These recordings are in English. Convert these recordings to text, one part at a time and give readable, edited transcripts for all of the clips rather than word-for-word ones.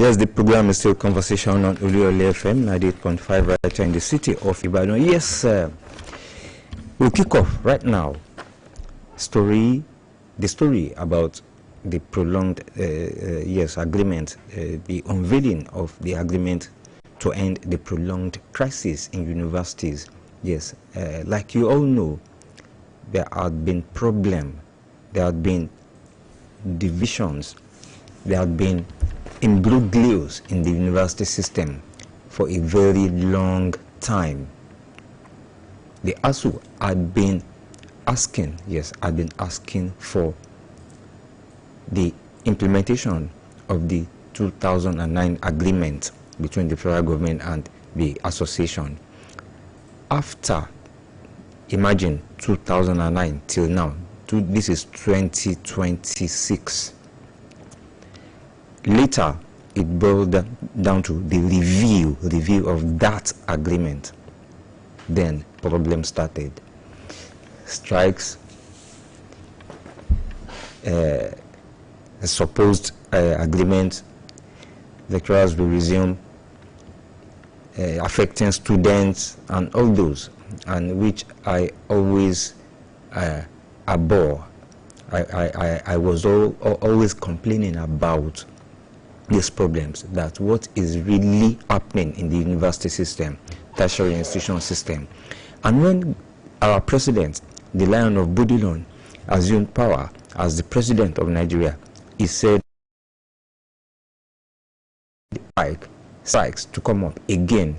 Yes, the program is still Conversation on Oluyole FM 98.5 right here in the city of Ibadan. Yes, we'll kick off right now. The story about the prolonged agreement, the unveiling of the agreement to end the prolonged crisis in universities. Yes, like you all know, there have been problems, there have been divisions, there have been imbroglios in the university system for a very long time. The ASU had been asking for the implementation of the 2009 agreement between the federal government and the association. After, imagine, 2009 till now, this is 2026. Later, it boiled down to the review of that agreement. Then problems started. Strikes, a supposed agreement, lecturers will resume, affecting students and all those, and which I always abhor. I was always complaining about these problems, that what is really happening in the university system, tertiary institution system. And when our president, the Lion of Bodilon, assumed power as the president of Nigeria, he said strikes to come up again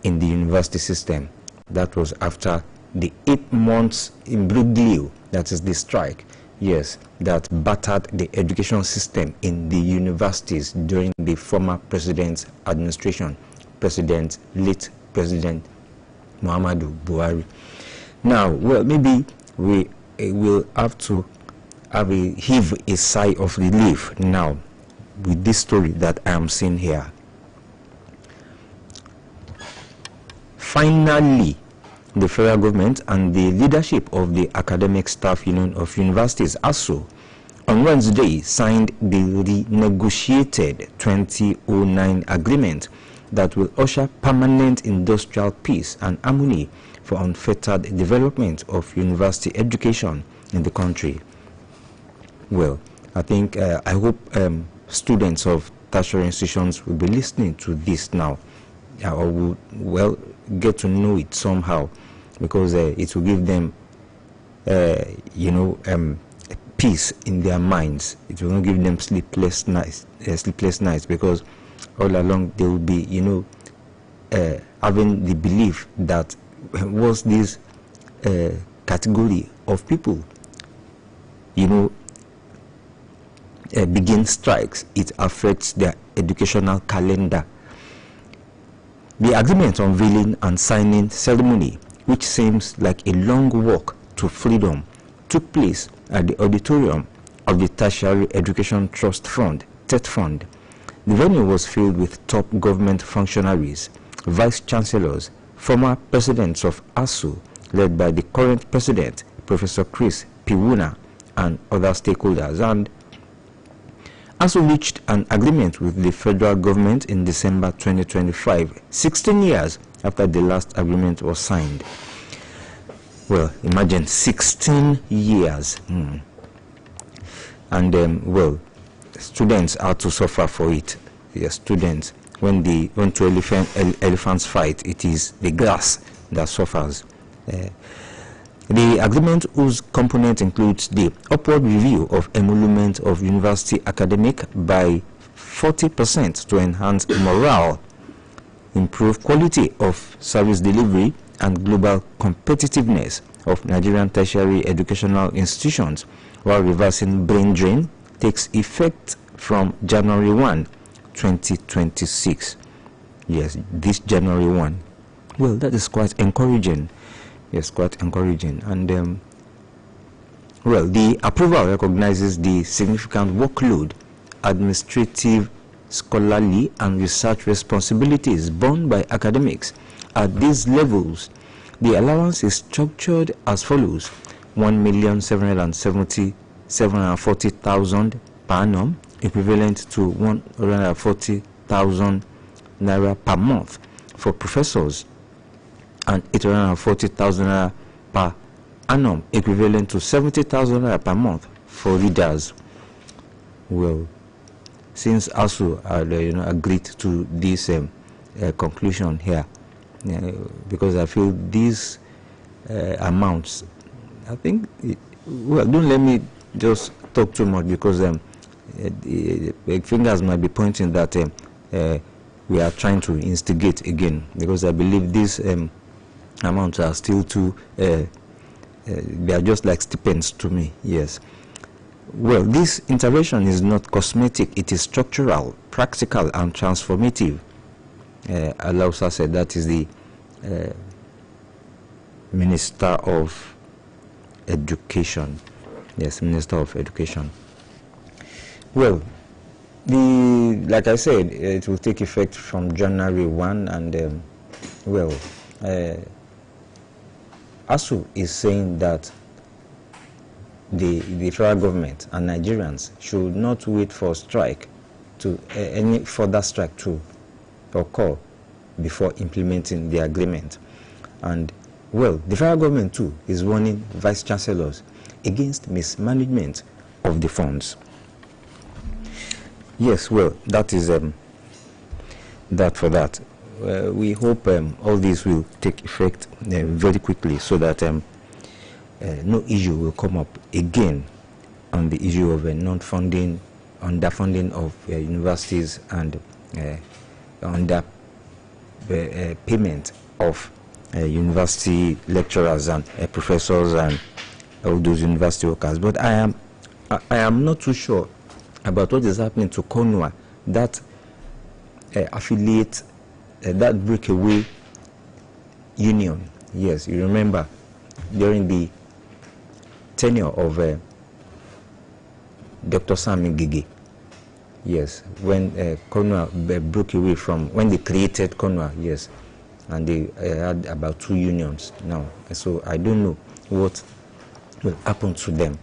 in the university system. That was after the 8 months imbroglio, that is the strike, yes, that battered the education system in the universities during the former president's administration, late President Muhammadu Buhari. Now, well, maybe we will have to heave a sigh of relief now with this story that I am seeing here. Finally, the federal government and the leadership of the Academic Staff Union of Universities, ASU, on Wednesday signed the renegotiated 2009 agreement that will usher permanent industrial peace and harmony for unfettered development of university education in the country. Well, I think, I hope students of tertiary institutions will be listening to this now, or will, well, get to know it somehow, because it will give them, peace in their minds. It will not give them sleepless nights, because all along they will be, having the belief that once this category of people, begin strikes, it affects their educational calendar. The agreement unveiling and signing ceremony, which seems like a long walk to freedom, took place at the auditorium of the Tertiary Education Trust Fund, TET Fund. The venue was filled with top government functionaries, vice-chancellors, former presidents of ASU, led by the current president, Professor Chris Piwuna, and other stakeholders. And ASU reached an agreement with the federal government in December 2025, 16 years after the last agreement was signed. Well, imagine 16 years. And students are to suffer for it. Yes, students, when two elephants fight, it is the grass that suffers. The agreement, whose component includes the upward review of emolument of university academic by 40% to enhance morale, improve quality of service delivery, and global competitiveness of Nigerian tertiary educational institutions, while reversing brain drain, takes effect from January 1, 2026. Yes, this January 1. Well, that is quite encouraging. Yes, quite encouraging. And the approval recognizes the significant workload, administrative, scholarly, and research responsibilities borne by academics at these levels. The allowance is structured as follows: 1,740,000 per annum equivalent to 140,000 naira per month for professors and 840,000 naira per annum, equivalent to 70,000 naira per month for readers. Well, since ASU had agreed to this conclusion here, because I feel these amounts, I think, well, don't let me just talk too much, because fingers might be pointing that we are trying to instigate again, because I believe these amounts are still too, they are just like stipends to me, yes. Well, this intervention is not cosmetic, it is structural, practical, and transformative. Alausa said, that is the Minister of Education. Yes, Minister of Education. Well, like I said, it will take effect from January 1, and ASU is saying that the federal government and Nigerians should not wait for strike to any further strike to occur before implementing the agreement. And well, the federal government too is warning vice chancellors against mismanagement of the funds. Yes, well, that is that for that. We hope all this will take effect very quickly, so that no issue will come up again on the issue of non-funding, underfunding of universities, and under payment of university lecturers and professors and all those university workers. But I am not too sure about what is happening to CONUA, that affiliate, that breakaway union. Yes, you remember during the tenure of Dr. Sam Ngige. Yes, when CONUA broke away from, when they created CONUA, yes, and they had about 2 unions now. So I don't know what will happen to them.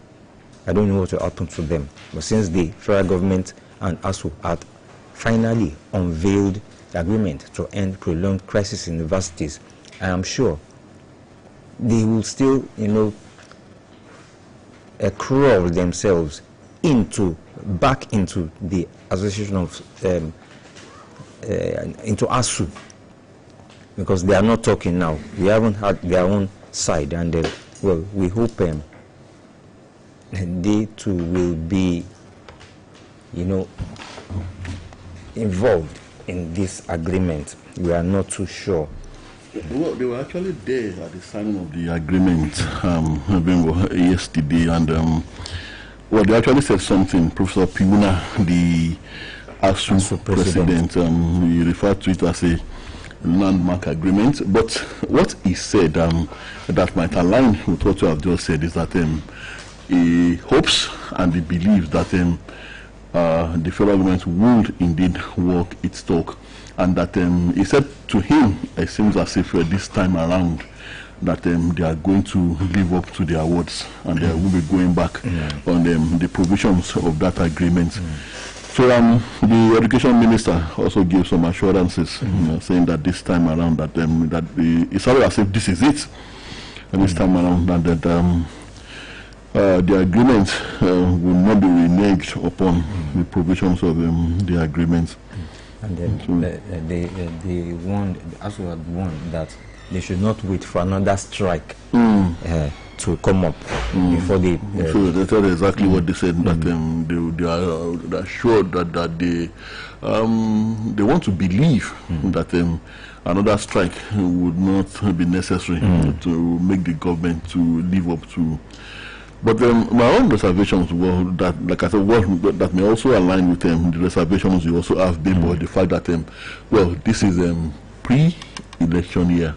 I don't know what will happen to them. But since the federal government and ASU had finally unveiled the agreement to end prolonged crisis in universities, I am sure they will still, crawl themselves back into the association of into ASU, because they are not talking now. We haven't had their own side, and well, we hope they too will be, involved in this agreement. We are not too sure. Well, they were actually there at the signing of the agreement yesterday, and well, they actually said something. Professor Piuna, the ASU president, he referred to it as a landmark agreement. But what he said that might align with what you have just said is that he hopes and he believes that the federal government will indeed walk its talk, and that he said to him, it seems as if this time around that they are going to live up to their words, and they will be going back on the provisions of that agreement. So the education minister also gave some assurances, saying that this time around that it's sort of as if this is it, and this time around that the agreement will not be reneged upon the provisions of the agreement. And then they warned, ASU had warned that they should not wait for another strike to come up before they. So that's exactly what they said. That they are sure that they want to believe that another strike would not be necessary to make the government to live up to. But my own reservations were that, like I said, that may also align with the reservations you also have been about the fact that well, this is pre-election year,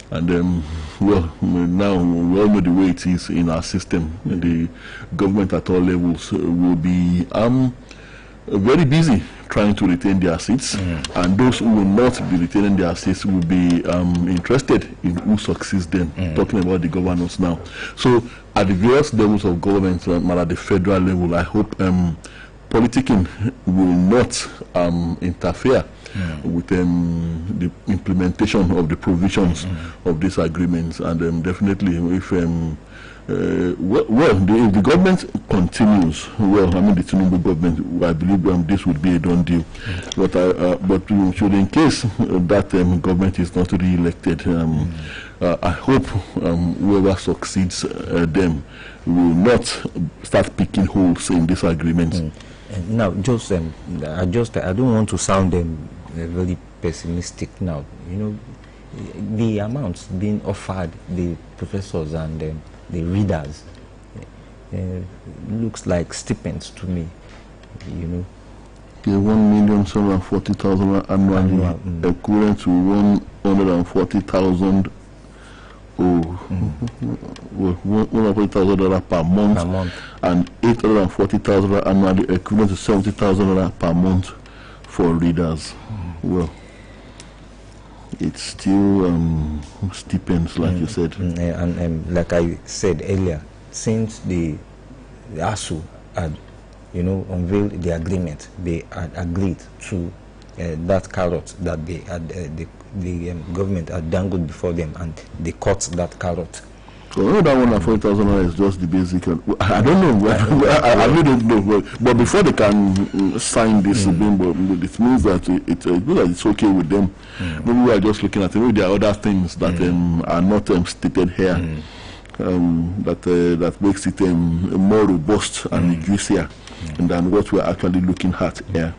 and well, now we all know the way it is in our system. The government at all levels will be very busy trying to retain their seats, and those who will not be retaining their seats will be interested in who succeeds them. Talking about the governors now. So at the various levels of government, at the federal level, I hope politicking will not interfere with the implementation of the provisions of these agreements, and definitely if if the government continues, well, I mean the Tinubu government, I believe this would be a done deal. But should in case that government is not re-elected, I hope whoever succeeds them will not start picking holes in this agreement. Now, just I don't want to sound very pessimistic now. You know, the amounts being offered the professors and the readers looks like stipends to me. You know, the 1,740,000 annually, equivalent to 140,000. $140,000 per month, and $840,000 annually, equivalent to $70,000 per month for readers. Well, it's still stipends, like you said. And like I said earlier, since the ASU had, unveiled the agreement, they had agreed to that carrot that they had, the government had dangled before them, and they cut that carrot. So that $140,000 is just the basic. I don't know. I really don't know. But before they can sign this, it means that it's okay with them. Maybe we are just looking at it. Maybe there are other things that are not stated here that makes it more robust and juicier than what we are actually looking at here.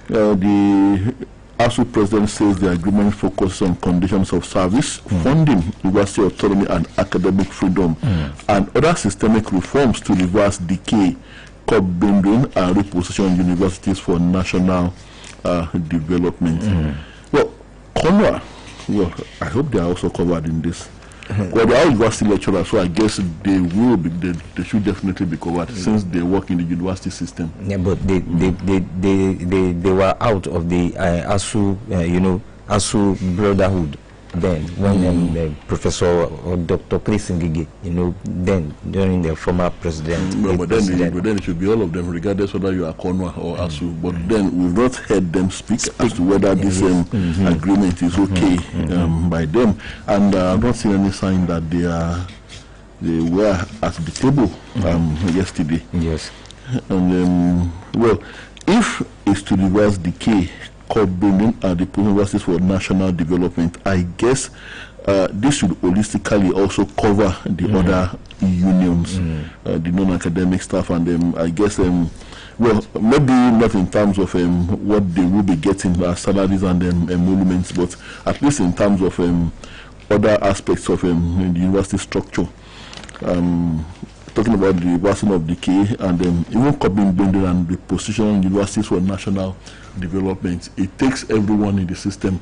The ASU president says the agreement focuses on conditions of service, funding, university autonomy and academic freedom, and other systemic reforms to reverse decay, curb binding, and reposition universities for national development. Well, Conwa, I hope they are also covered in this. Well, they are university lecturers, so I guess they will be. They should definitely be covered since they work in the university system. Yeah, but they were out of the ASU, ASU brotherhood then when Professor or Dr. Chris Ngige, then during the former president. No, but then it should be all of them, regardless whether you are Conwa or ASU. But then we've not heard them speak as to whether this agreement is okay by them, and I've not seen any sign that they were at the table yesterday. Yes, and well, if it's to reverse decay, building and the universities for national development, I guess this should holistically also cover the other unions, the non-academic staff, and I guess well, maybe not in terms of what they will be getting as salaries and emoluments, but at least in terms of other aspects of the university structure. Talking about the reversing of decay and even curbing building and the position of universities for national development, it takes everyone in the system,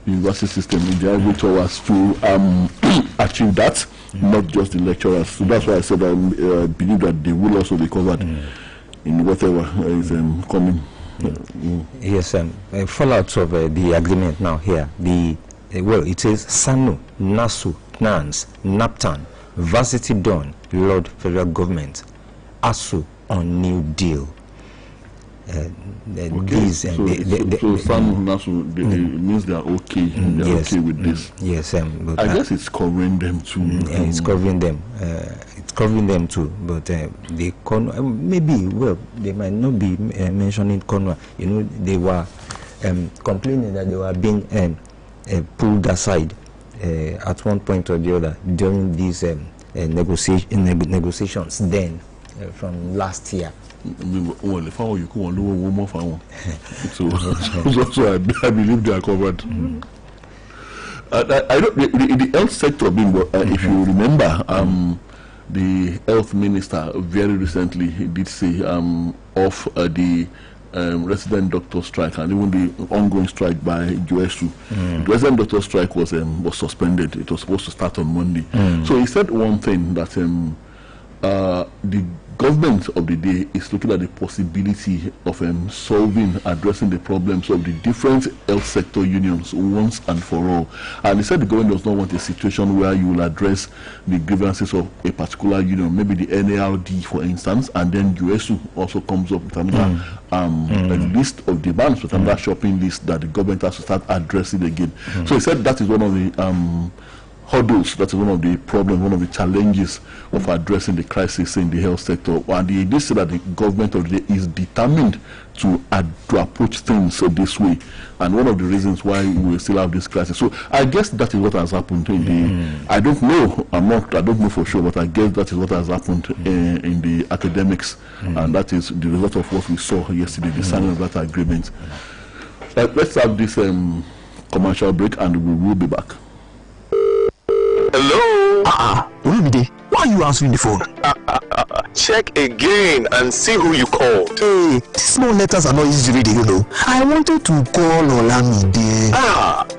the university system, in the average hours to achieve that, not just the lecturers. So that's why I said I believe that they will also be covered in whatever is coming. Yes, fallouts of the agreement now here. It says SANU, NASU, NANS, NAPTAN, Varsity Dawn, Lord Federal Government, ASU on New Deal. These so some NASU means they are okay. They are okay with this. Yes, but I guess it's covering them too. It's covering them. It's covering them too. But maybe they might not be mentioning Conwa. They were complaining that they were being pulled aside at one point or the other during these negotiations then from last year. Well, if I were you could want one more for one. So I believe they are covered. I don't the health sector being if you remember the health minister very recently did say of the resident doctor strike and even the ongoing strike by GSU. The resident doctor strike was suspended. It was supposed to start on Monday. So he said one thing that the government of the day is looking at the possibility of addressing the problems of the different health sector unions once and for all. And they said the government does not want a situation where you will address the grievances of a particular union, maybe the NARD, for instance, and then USU also comes up with another a list of demands, with another shopping list that the government has to start addressing again. So he said that is one of the hurdles, that is one of the problems, one of the challenges of addressing the crisis in the health sector. And they say that the government of the day is determined to approach things this way, and one of the reasons why we still have this crisis. So I guess that is what has happened in the I don't know for sure, but I guess that is what has happened in the academics, and that is the result of what we saw yesterday, the signing of that agreement. Let's have this commercial break and we will be back. Hello? Olumide, why are you answering the phone? Check again and see who you called. Hey, small letters are not easy to read, you know. I wanted to call Olamide.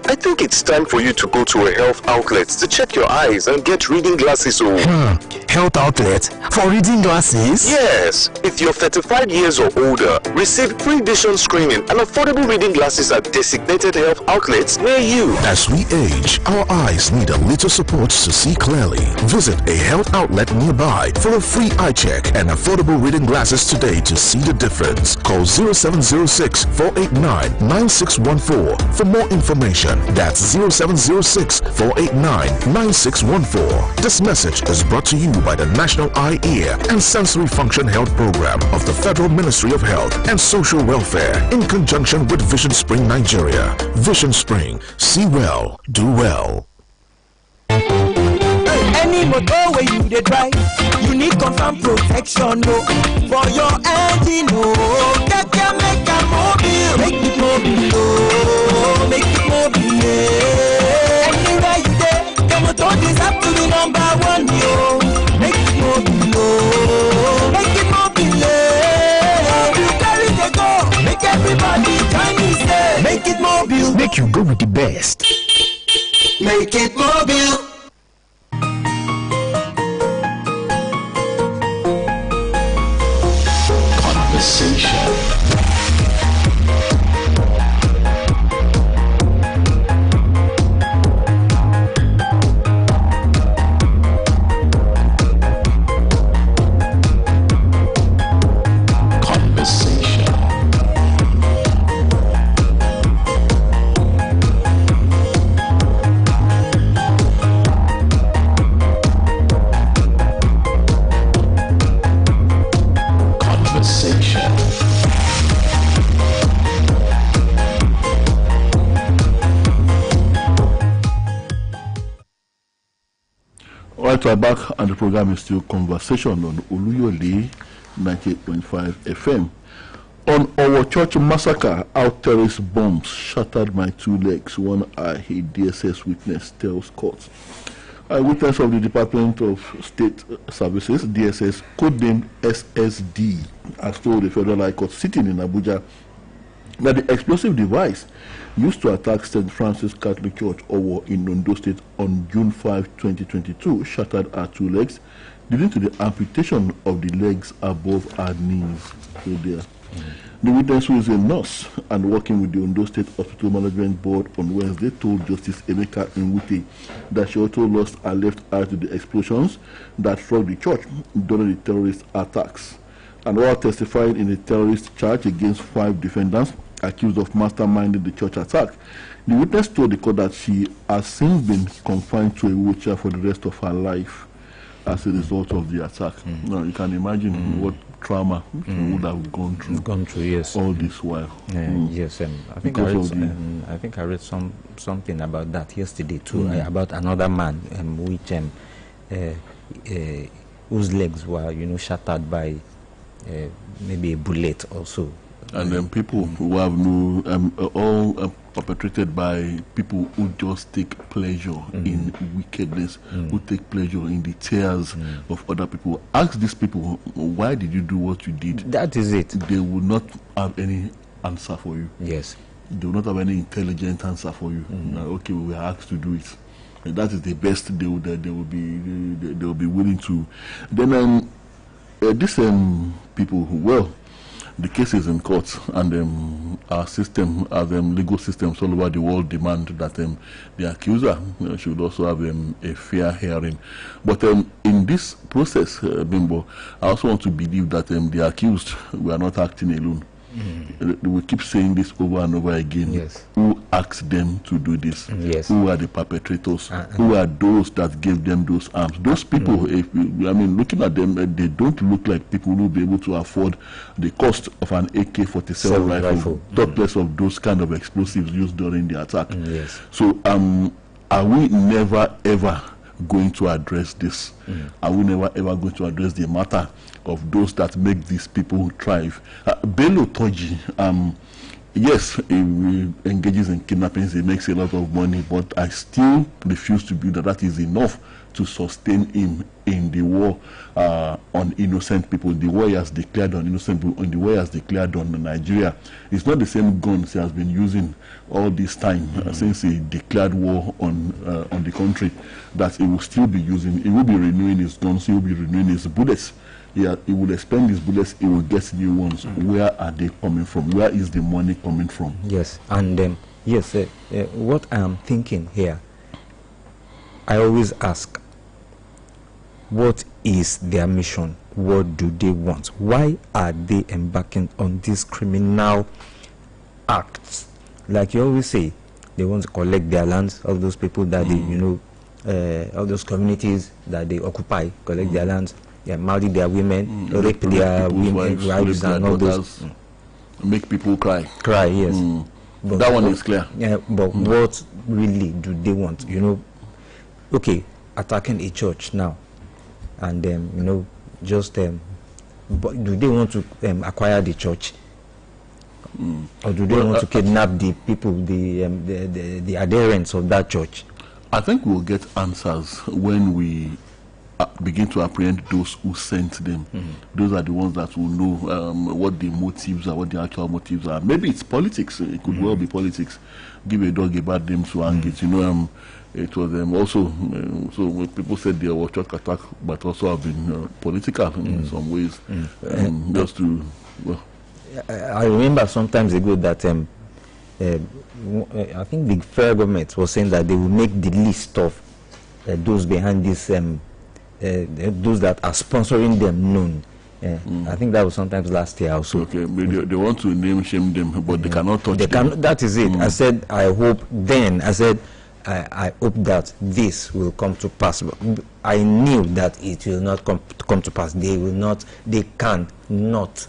I think it's time for you to go to a health outlet to check your eyes and get reading glasses. Health outlet? For reading glasses? Yes. If you're 35 years or older, receive free vision screening and affordable reading glasses at designated health outlets near you. As we age, our eyes need a little support to see clearly. Visit a health outlet nearby for a free eye check and affordable reading glasses today to see the difference. Call 0706-489-9614 for more information. That's 0706-489-9614. This message is brought to you by the National Eye, Ear and Sensory Function Health Program of the Federal Ministry of Health and Social Welfare in conjunction with Vision Spring Nigeria. Vision Spring. See well, do well. Any motor where you dey drive, you need confirm protection, no. For your engine, no. That can make a mobile, make it mobile, no. Make it mobile, yeah. Anywhere you dey, the motor deserve to be number one, yo. Make it mobile, no. Make it mobile, yeah. You carry the go, make everybody join me, say. Make it mobile, Make you go with the best. make it mobile. Conversation. Right, we're back, and the program is still Conversation on Oluyole 98.5 FM. On our church massacre, how terrorist bombs shattered my two legs, one eye, a DSS witness tells court. A witness of the Department of State Services, DSS, codenamed SSD, has told the Federal High Court sitting in Abuja that the explosive device used to attack St. Francis Catholic Church Owo in Ondo State on June 5, 2022 shattered her two legs, leading to the amputation of the legs above her knees. So there. The witness, who is a nurse and working with the Ondo State Hospital Management Board on Wednesday, told Justice Emeka Nwite that she also lost her left eye to the explosions that struck the church during the terrorist attacks. And while testifying in a terrorist charge against 5 defendants accused of masterminding the church attack, the witness told the court that she has since been confined to a wheelchair for the rest of her life as a result of the attack. Now you can imagine what trauma she would have gone through. Yes. All this while. Yes, I think I read something about that yesterday too, about another man whose legs were shattered by maybe a bullet also. And then people who have no, all perpetrated by people who just take pleasure in wickedness, who take pleasure in the tears of other people. Ask these people, why did you do what you did? That is it. They will not have any answer for you. Yes. They will not have any intelligent answer for you. Okay, we were asked to do it. And that is the best they will be willing to. Then these people, well, the case is in court, and our system, our legal systems all over the world demand that the accuser should also have a fair hearing. But in this process, Bimbo, I also want to believe that the accused were not acting alone. We keep saying this over and over again. Yes. Who asked them to do this? Yes. Who are the perpetrators? Who are those that gave them those arms? Those people, looking at them, they don't look like people who will be able to afford the cost of an AK-47 rifle, talk less of those kind of explosives used during the attack. Yes. So, are we never ever going to address this? Are we never ever going to address the matter of those that make these people thrive? Bello Toji, yes, he engages in kidnappings, he makes a lot of money, but I still refuse to believe that that is enough to sustain him in the war on innocent people, the war he has declared on innocent people, and the war he has declared on Nigeria. It's not the same guns he has been using all this time since he declared war on the country that he will still be using. He will be renewing his guns, he will be renewing his bullets. He will expend his bullets, he will get new ones. Where are they coming from? Where is the money coming from? Yes, and yes, what I am thinking here, I always ask, what is their mission? What do they want? Why are they embarking on these criminal acts? Like you always say, they want to collect their lands, all those people that they, all those communities that they occupy, collect their lands, marry their women, rape their women, wives, and all those. Make people cry. Cry, yes. But that one is clear. Yeah, but what really do they want? Okay, attacking a church now, and but do they want to acquire the church, or do they want to kidnap the people, the adherents of that church? I think we'll get answers when we begin to apprehend those who sent them. Those are the ones that will know what the motives are, what the actual motives are. Maybe it's politics. It could well be politics. Give a dog a bad name to hang it. It was also so when people said they were church attack, but also have been political in some ways. Just to I remember sometimes ago that I think the federal government was saying that they will make the list of those behind this, those that are sponsoring them known. I think that was sometimes last year also. Okay, they want to name shame them, but they cannot touch them. That is it. I said, I hope then, I hope that this will come to pass. I knew that it will not come to pass. They can not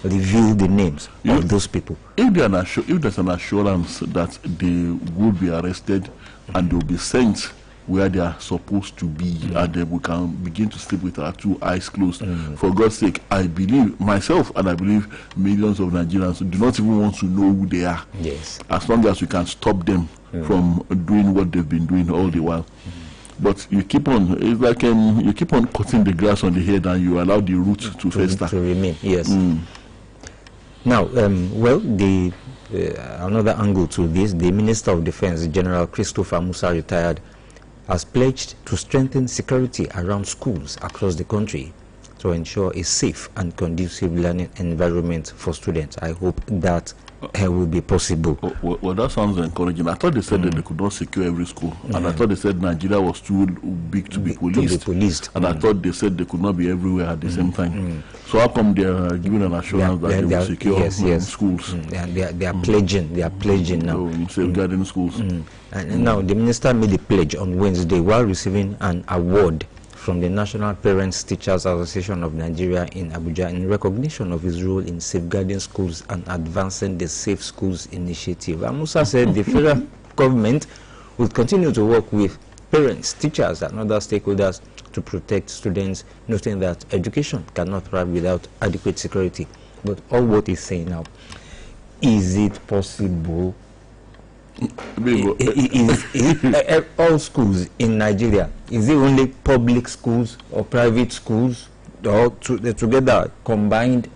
reveal the names of those people. If there's an assurance that they will be arrested and they will be sent where they are supposed to be, and then we can begin to sleep with our two eyes closed. For God's sake, I believe myself, and I believe millions of Nigerians do not even want to know who they are. Yes. As long as we can stop them from doing what they've been doing all the while. But you keep on, it's like you keep on cutting the grass on the head and you allow the roots to fester. To remain, yes. Now, well, another angle to this, the Minister of Defense, General Christopher Musa, retired, has pledged to strengthen security around schools across the country to ensure a safe and conducive learning environment for students. I hope that will be possible. Well, that sounds encouraging. I thought they said that they could not secure every school, and I thought they said Nigeria was too big to be policed. And I thought they said they could not be everywhere at the same time. So how come they are giving an assurance that they will secure schools? They are pledging. They are pledging now. Safeguarding schools. And now the minister made a pledge on Wednesday while receiving an award from the National Parents Teachers Association of Nigeria in Abuja in recognition of his role in safeguarding schools and advancing the Safe Schools initiative. And Musa said the federal government will continue to work with parents, teachers, and other stakeholders to protect students, noting that education cannot thrive without adequate security. But all what he's saying now, is it possible? All schools in Nigeria, is it only public schools or private schools, or together combined?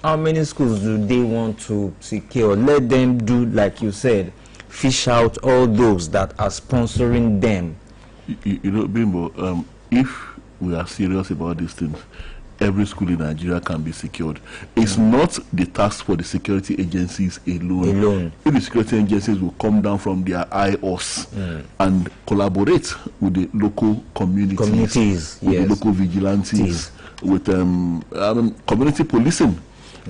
How many schools do they want to secure? Let them do, like you said, fish out all those that are sponsoring them. Bimbo, if we are serious about these things, every school in Nigeria can be secured. It's not the task for the security agencies alone. If the security agencies will come down from their IOS and collaborate with the local communities, with the local vigilantes, with community policing,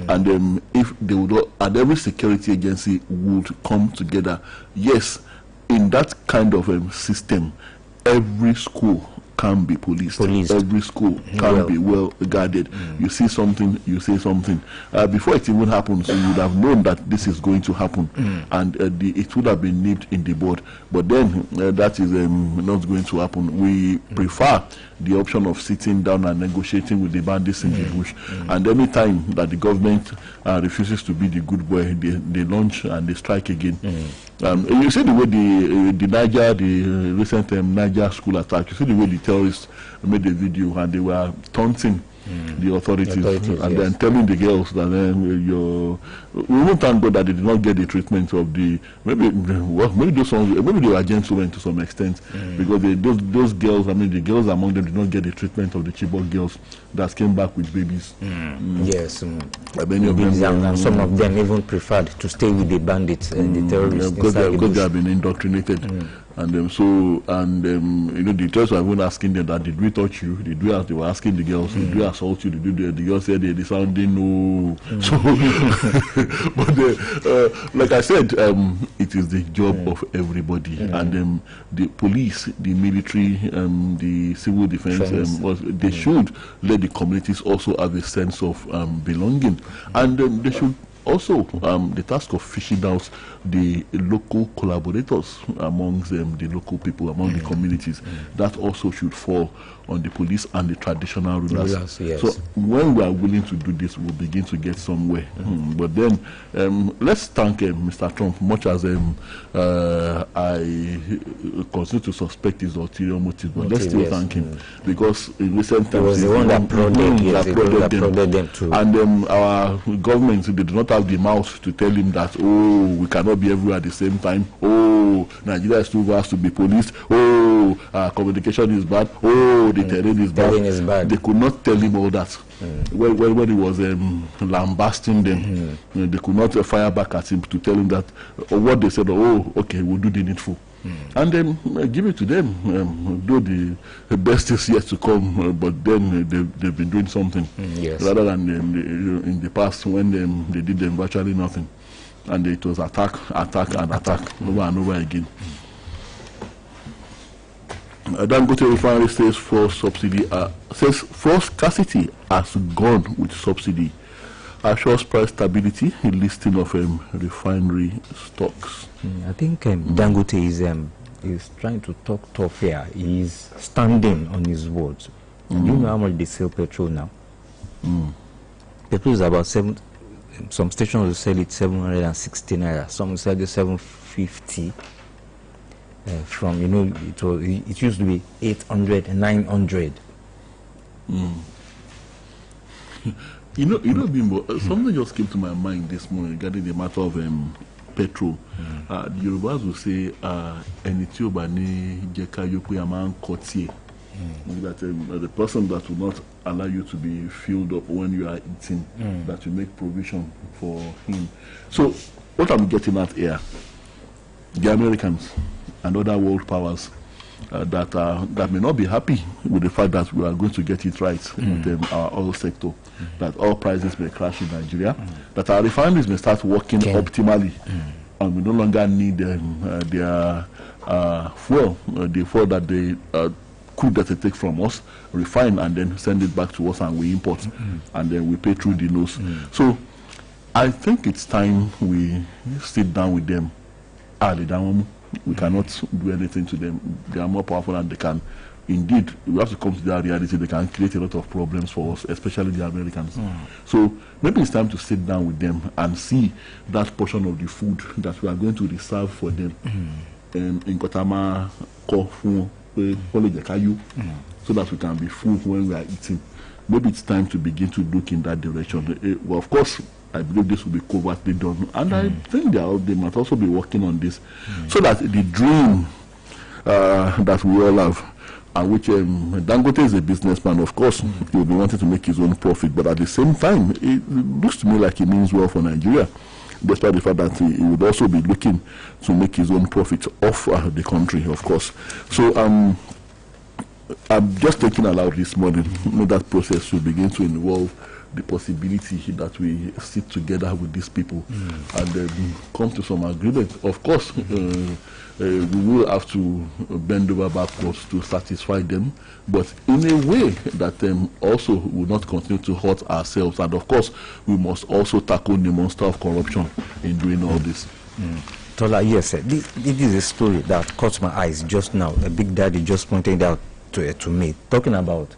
and if they would, and every security agency would come together. Yes, in that kind of system, every school can be policed. Every school can be well guarded. You see something, you say something. Before it even happens, you would have known that this is going to happen, and it would have been nipped in the bud. But then that is not going to happen. We prefer the option of sitting down and negotiating with the bandits in the bush. And any time that the government refuses to be the good boy, they launch and they strike again. You see the way the recent Niger school attack, you see the way the terrorists made the video and they were taunting the authorities and then telling the girls that we won't thank God that they did not get the treatment of the maybe they were gentlemen to some extent, because those girls, the girls among them did not get the treatment of the Chibok girls that came back with babies. Yes, many of them, and some of them even preferred to stay with the bandits and the terrorists because they have been indoctrinated. And the terrorists were even asking them that, did we touch you? Did we? They were asking the girls, did we assault you? The girls said they sounded no. So, but like I said, it is the job of everybody, and the police, the military, the civil defense, they should let the communities also have a sense of belonging, and they should also the task of fishing out the local collaborators amongst the local people, among the communities, that also should fall on the police and the traditional rulers. So when we are willing to do this, we'll begin to get somewhere. But then let's thank Mr. Trump, much as I continue to suspect his ulterior motive, but let's still thank him, because in recent times he was the one that prodded them too. And our government, they do not have the mouth to tell him that, oh, we cannot be everywhere at the same time. Oh, Nigeria is too vast to be policed. Oh, communication is bad. Oh, the terrain is bad. They could not tell him all that. When he was lambasting them, they could not fire back at him to tell him that, or what they said, oh, okay, we'll do the needful. And then give it to them. Though the best is yet to come, but then they've been doing something, rather than in the past when they did them virtually nothing, and it was attack over and over again. Dangote Refinery says fuel scarcity has gone with subsidy. Assures price stability in listing of refinery stocks. I think Dangote is trying to talk tough here. He is standing on his words. Do you know how much they sell petrol now? Petrol is about some stations will sell it 760 naira. Some will sell it 750. From it used to be 800 and 900. Bimbo, something just came to my mind this morning regarding the matter of petrol. The Yorubas will say, "Enitiobani jeka yoku yaman kotie." That the person that will not allow you to be filled up when you are eating, that you make provision for him. So, what I'm getting at here, the Americans and other world powers that may not be happy with the fact that we are going to get it right with our oil sector, that oil prices may crash in Nigeria, that our refineries may start working optimally, and we no longer need their fuel, the fuel that they crude that they take from us, refine and then send it back to us, and we import, and then we pay through the nose. So I think it's time we sit down with them. We cannot do anything to them. They are more powerful than they can. Indeed, we have to come to that reality. They can create a lot of problems for us, especially the Americans. So maybe it's time to sit down with them and see that portion of the food that we are going to reserve for them in Kotama, Kofu, so that we can be full when we are eating. Maybe it's time to begin to look in that direction. Well, of course, I believe this will be covertly done, and I think they must also be working on this, so that the dream that we all have and which Dangote is a businessman, of course, he will be wanting to make his own profit, but at the same time, it looks to me like he means well for Nigeria, despite the fact that he would also be looking to make his own profit off the country, of course. So I'm just thinking aloud this morning, that process will begin to involve the possibility that we sit together with these people and come to some agreement. Of course, we will have to bend over backwards to satisfy them, but in a way that also will not continue to hurt ourselves. And of course, we must also tackle the monster of corruption in doing all this. Tola, yes, this is a story that caught my eyes just now. A big daddy just pointed out to me, talking about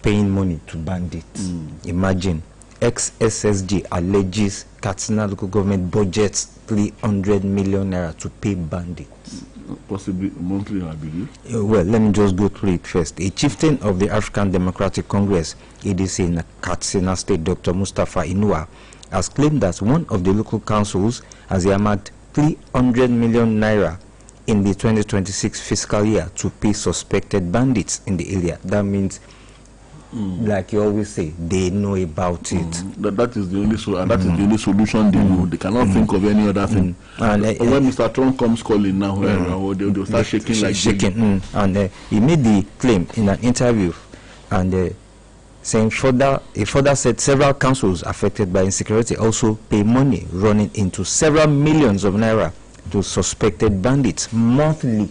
paying money to bandits. Imagine, ex-SSG alleges Katsina local government budgets 300 million naira to pay bandits. Possibly monthly, I believe. Well, let me just go through it first. A chieftain of the African Democratic Congress, ADC in Katsina State, Dr. Mustafa Inua, has claimed that one of the local councils has earmarked 300 million naira in the 2026 fiscal year to pay suspected bandits in the area. That means, like you always say, they know about it. That is the only that is the only solution they know. They cannot think of any other thing. And when Mr. Trump comes calling now, they'll start shaking like shaking. And he made the claim in an interview, and saying he further said several councils affected by insecurity also pay money running into several millions of naira to suspected bandits monthly.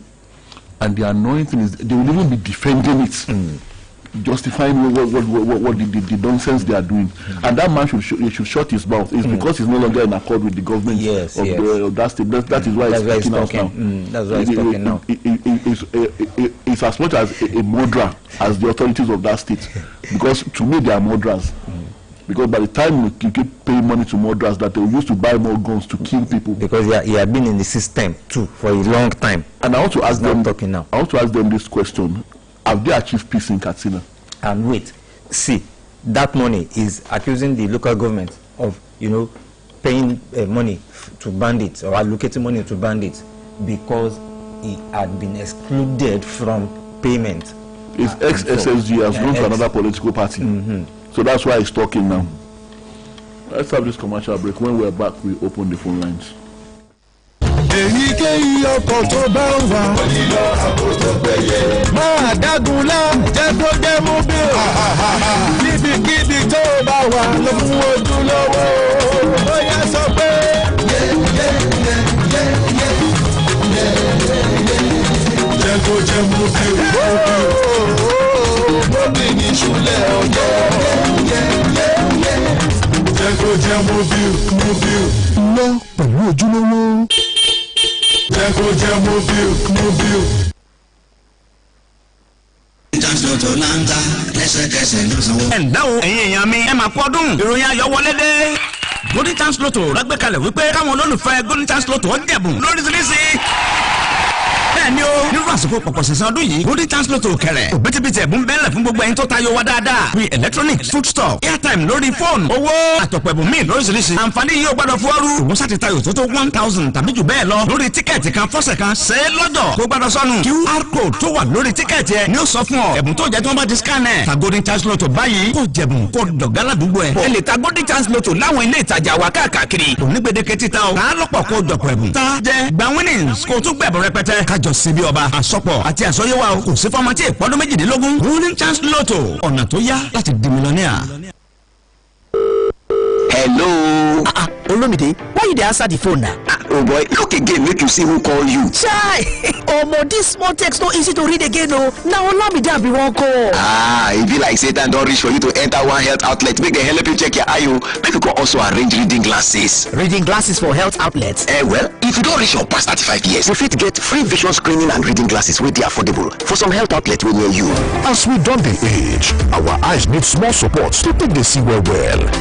And the annoying thing is they will even be defending it, justifying what the nonsense they are doing. And that man should shut his mouth. It's because he's no longer in accord with the government of that state. That is why he's talking. That's why he's talking now. It's as much as a murderer as the authorities of that state. Because to me they are murderers. Because by the time you keep paying money to murderers, that they will use to buy more guns to kill people. Because he had been in the system too for a long time. And I want to ask them. Now. I want to ask them this question: have they achieved peace in Katsina? And wait, see, that money is accusing the local government of, paying money to bandits or allocating money to bandits because he had been excluded from payment. His ex-SSG has gone to another political party. So that's why he's talking now. Let's have this commercial break. When we're back, we open the phone lines. Èyíkéyìí ọkọ̀ tó bá ń wà. Onílọ àkóso péye. Máa dágunlá jẹ́ kó jẹ́ mú bí o. Níbikíbi tó bá wà ló fún ojú lọ́wọ́. Ó yá sọ pé. Jẹ́ kó jẹ́ mú bí o. Bóbi ní ìṣúlẹ̀ ọjọ́. Jẹ́ kó jẹ́ mú bí o. Lọ pẹ̀lú ojúlówó. ẹ̀ǹdáwó ẹ̀yin èèyàn mi ẹ máa kú ọdún ìròyìn ayọ̀ wọlé dé Golden Chance Lotto lágbékalẹ̀ wípé káwọn olólùfẹ́ Golden Chance Lotto ó jẹ̀bùn lóríṣiríṣi. Bẹ́ẹ̀ni o, nínú àsìkò pọ̀pọ̀ sísan ọdún yìí Golden Chance Lotto kẹrẹ̀ òbítíbitì ẹ̀bùn bẹ́ẹ̀lẹ̀ fún gbogbo ẹ̀yin tó tayọ wá dáadáa bíi electronics, foodstuff, airtime lórí fóònù, owó àtọ̀pẹ̀bùn míì lóríṣiríṣi. Àǹfààní yìí ó gbọ́dọ̀ fọ́ọ́rù. Òun sá ti tayọ tó tó 1000 tàbí jù bẹ́ẹ̀ lọ lórí tíkẹ́ẹ̀tì kan fọ́sẹ̀ kan ṣe é lọ́jọ́ kó gbọ́dọ̀ sọnù. QR code tó wà lórí tíkẹ́ẹ̀tì ẹ ni ó sọ fún ọ ẹ̀bùn tó jẹ́ tí wọ́n bá ti scan ẹ̀. Ta Golden Chance Lotto báyìí kó jẹ̀bùn kó dọ̀gá ládùúgbò ẹ̀. Ẹ lè ta Golden Chance Lotto láwọn ilé ìtajà wa káàkiri. Òní gbèdéke títa o. Ká lọ́pọ̀ kó dọ̀pọ̀ ẹ̀bùn. Ta jẹ́ gba winnings kó tún gbẹ̀bùn rẹpẹtẹ. Kájọ sí bí ọba. Àsọpọ̀ àti àsọyéwà o kò sí fọ́mọ tí ìpọ́dún méjìdínlógún. Golden Chance Lotto ọ̀nà tó yá láti di mílíọ̀nìà. Hello. Olumide, why you dey answer the phone now? Oh boy, look again, make you see who call you. Chai! Omo, this small text no easy to read again, oh. Now Olamide be one call. E be like Satan don reach for you to enter one health outlet. Make dem help you check your eye, make you come also arrange reading glasses. Reading glasses for health outlets? Well, if you don reach your past 35 years, you fit get free vision screening and reading glasses wey dey affordable for some health outlet wey near you. As we don dey age, our eyes need small support to take dey see well.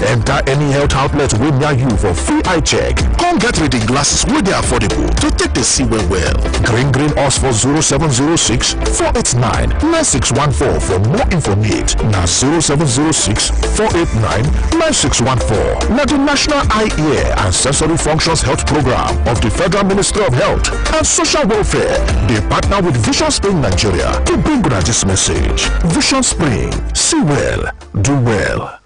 Enter any health outlet wey near you for free eye check. Come get reading glasses price where they are affordable to take the see well. Green us for 0706 489 9614 for more information. Now 0706 489 9614. Now the National Eye, Ear and Sensory Functions Health Program of the Federal Ministry of Health and Social Welfare. They partner with Vision Spring Nigeria to bring you this message. Vision Spring. See well. Do well.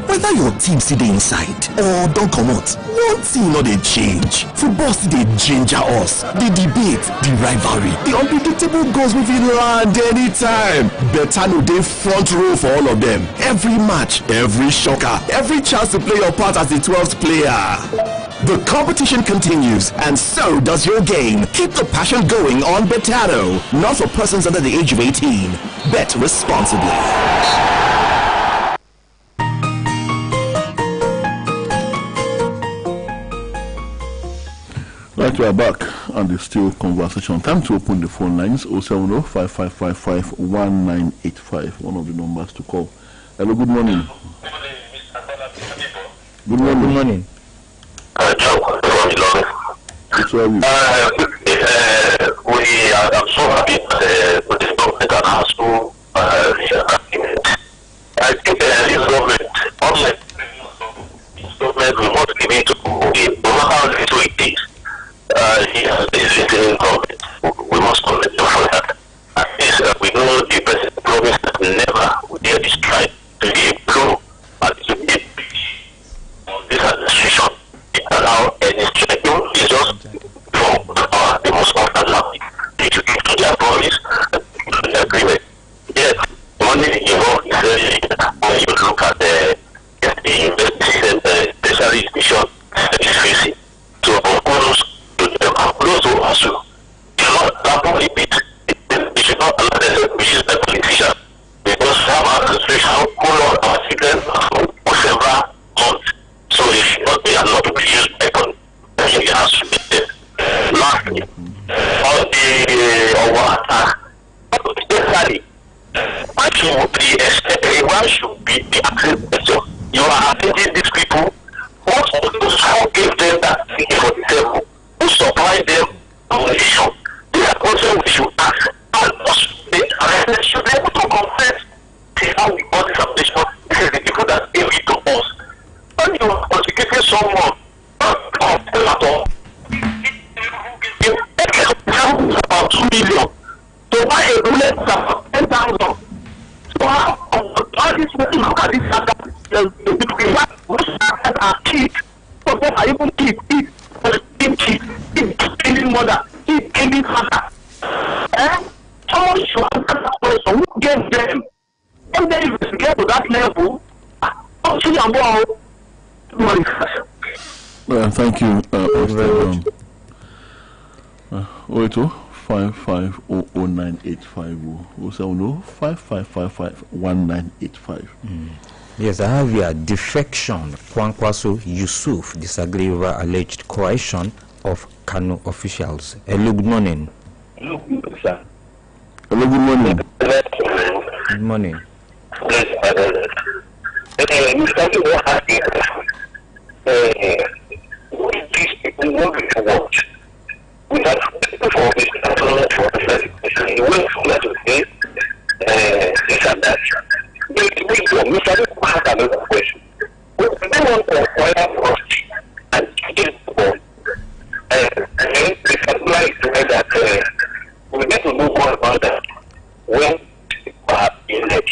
Whether your team see the inside or don't come out, one thing not they change. Football still they ginger us. The debate, the rivalry, the unpredictable goals we will land anytime. Better no dey front row for all of them. Every match, every shocker, every chance to play your part as the 12th player. The competition continues, and so does your game. Keep the passion going on Betano. Not for persons under the age of 18. Bet responsibly. Right, we are back and there's still conversation. Time to open the phone lines. 070-5555-1985. One of the numbers to call. Hello, good morning. Good morning. Good morning. It's where we I'm so happy that the government announced to I think this government, unlike this government, will not give it to no matter how little it is. He has been visiting government. We must commend him for that. At least we know the president promised that never would there be strike to be a blow and to be on this administration. It allow any strike. It's just from the power. They must not allow it. They should give to their promise and to their agreement. Yes, money involved is very when you look at the investment, especially institution that is facing. So those who are so cannot allow it. They should not allow them to use the politician because some administration hold on our children for several months. So they should not be allowed to be used by politicians. Lastly, on the attack, especially, one should be expected, one should be the accepted. You are attending these people. What of those who gave them that thing for the table? Who supplied them ammunition? These are questions we should ask. And they should be able to confess how we got this ammunition. This is the people that gave it to us. When you are prosecuting someone, about 2 million. To buy a bullet is about 10,000. So how all these people look at this the are kids. Some of them are even kids. Killing mother, killing father. Someone should answer that person who gave them. And then if you get to that level, thank you. 080-5500-985. Yes, I have here defection. Kwankwaso Yusuf disagree over alleged coercion of Kano officials. Hello, good morning. Hello, sir. Hello, good morning. Good morning. These people want to watch. We have for this he went from that to say this and that. We started to ask another question. We want to acquire property and get the ball. And then they stabilize the way that we need to know more about that when people have been led.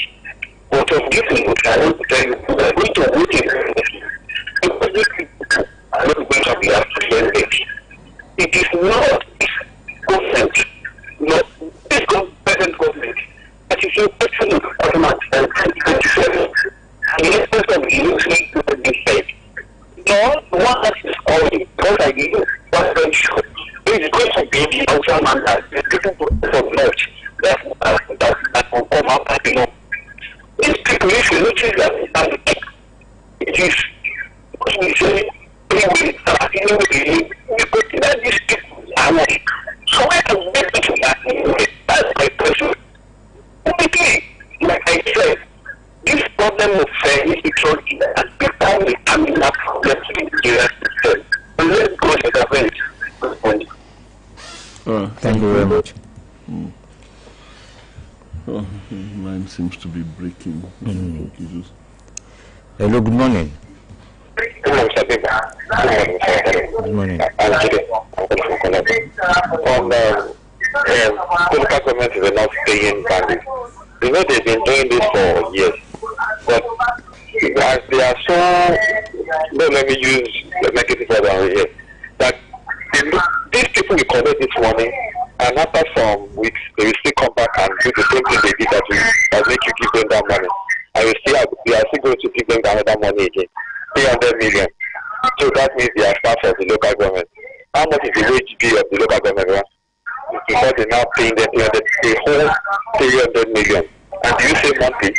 But from this thing, which I want to tell you, we are going to wait in the because these people are not going to be actually engaged. It is not this government, not this present government, that is your personal government and 2027. And the essence of the usually to be said. No, one that is calling, because I give you one very short. It is going to be the outside man that is getting to the north. That will come up at the north. These people, if you notice that it is, because we say, anyway, that these people are like, so I can get into that anyway. That's my question. Maybe, like I said, this problem of insecurity has become a coming up problem to Thank you very much. Oh, mine seems to be breaking. Hello, good morning. Good morning. Local government is not paying bandits. You know they've been doing this for years, but as they are so, don't let me use the negative word over here, that these people will collect this money, and after some weeks they will still come back and do the same thing they did that make you give them that money, and we are still going to give them another money again, 300 million. So that means they are staff of the local government. How much is the wage bill of the local government? Right? Because they're now paying them the whole 300 million. And do you say monthly?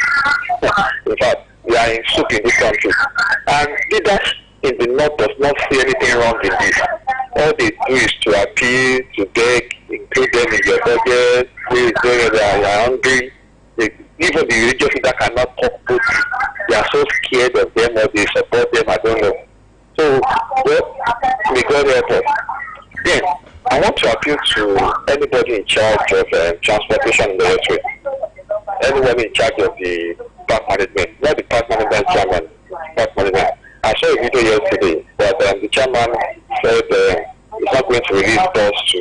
In fact, we are in soup in this country. And leaders in the north does not see anything wrong in this. All they do is to appeal, to beg, include them in your budget, they are hungry. Even the religious leaders cannot talk to them. They are so scared of them or they support them, I don't know. So, well, may God help us. Then, I want to appeal to anybody in charge of transportation in the electric. Anyone in charge of the park management, not the park management chairman, park management. I saw a video yesterday that the chairman said he's not going to release bus to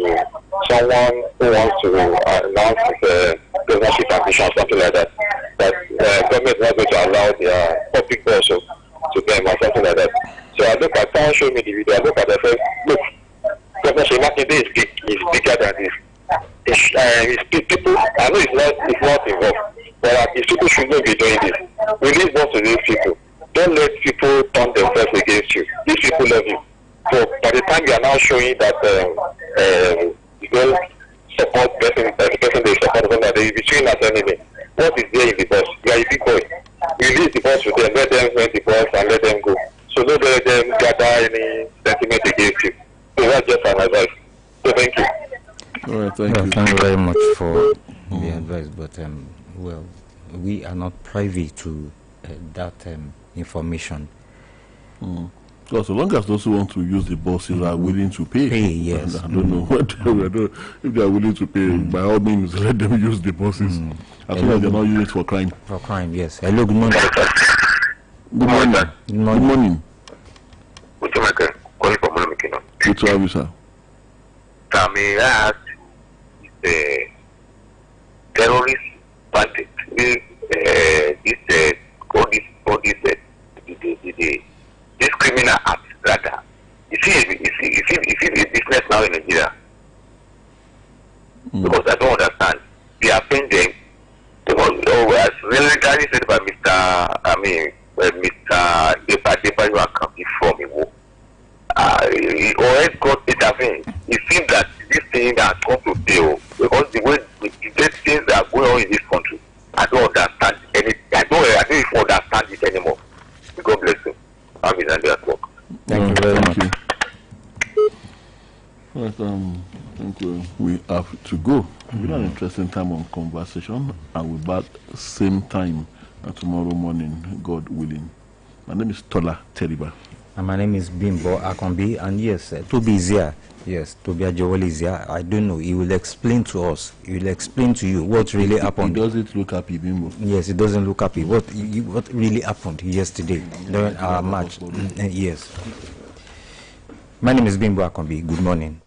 someone who wants to announce the governorship ambition or something like that. That government is not going to allow their public bus to them or something like that. So I look at someone showed me the video. I look at the first look. Governor Shemakinde is big. Is bigger than this. His people. I know it's not involved, but his people should not be doing this. Release bus to these people. Don't let people turn themselves against you. These people love you. So by the time you are now showing that you don't support the person they support, that they be showing as enemy. What is there in the bus? You are a big boy. Release the bus to them. Let them rent the bus and let them go. So don't let them gather any sentiment against you. So that's just an advice. So thank you. All right, thank you. Thank you very much for the advice, but well, we are not privy to that information. Well, so long as those who want to use the buses are willing to pay. Yes. I don't know if they are willing to pay. By all means, let them use the buses. As long as they're not using it for crime. For crime, yes. Hello, good morning. Good morning. Good morning. Good morning. Calling from Oluyole. Good to have you, sir. May I ask the terrorist bandit, this criminal act rather, is it a business now in Nigeria? Because I don't understand. They are paying them. As really said by Mr. Debayu Akambi from Iwo. He already got intervened. It seems that this thing has come to fail because the way the things that are going on in this country, I don't understand anything. I don't even understand it anymore. God bless you. I'm in at work. Thank you very much. Right, I think we have to go. We had an interesting time on conversation, and we're back same time tomorrow morning, God willing. My name is Tola Teriba. And my name is Bimbo Akambi, and yes, Toby is here. Yes, Toby Ajewole is here. I don't know. He will explain to us. He will explain to you what really happened. He doesn't look happy, Bimbo. Yes, it doesn't look happy. What really happened yesterday during our match? Yes. My name is Bimbo Akambi. Good morning.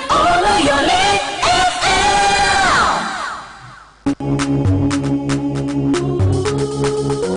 Oluyole FM.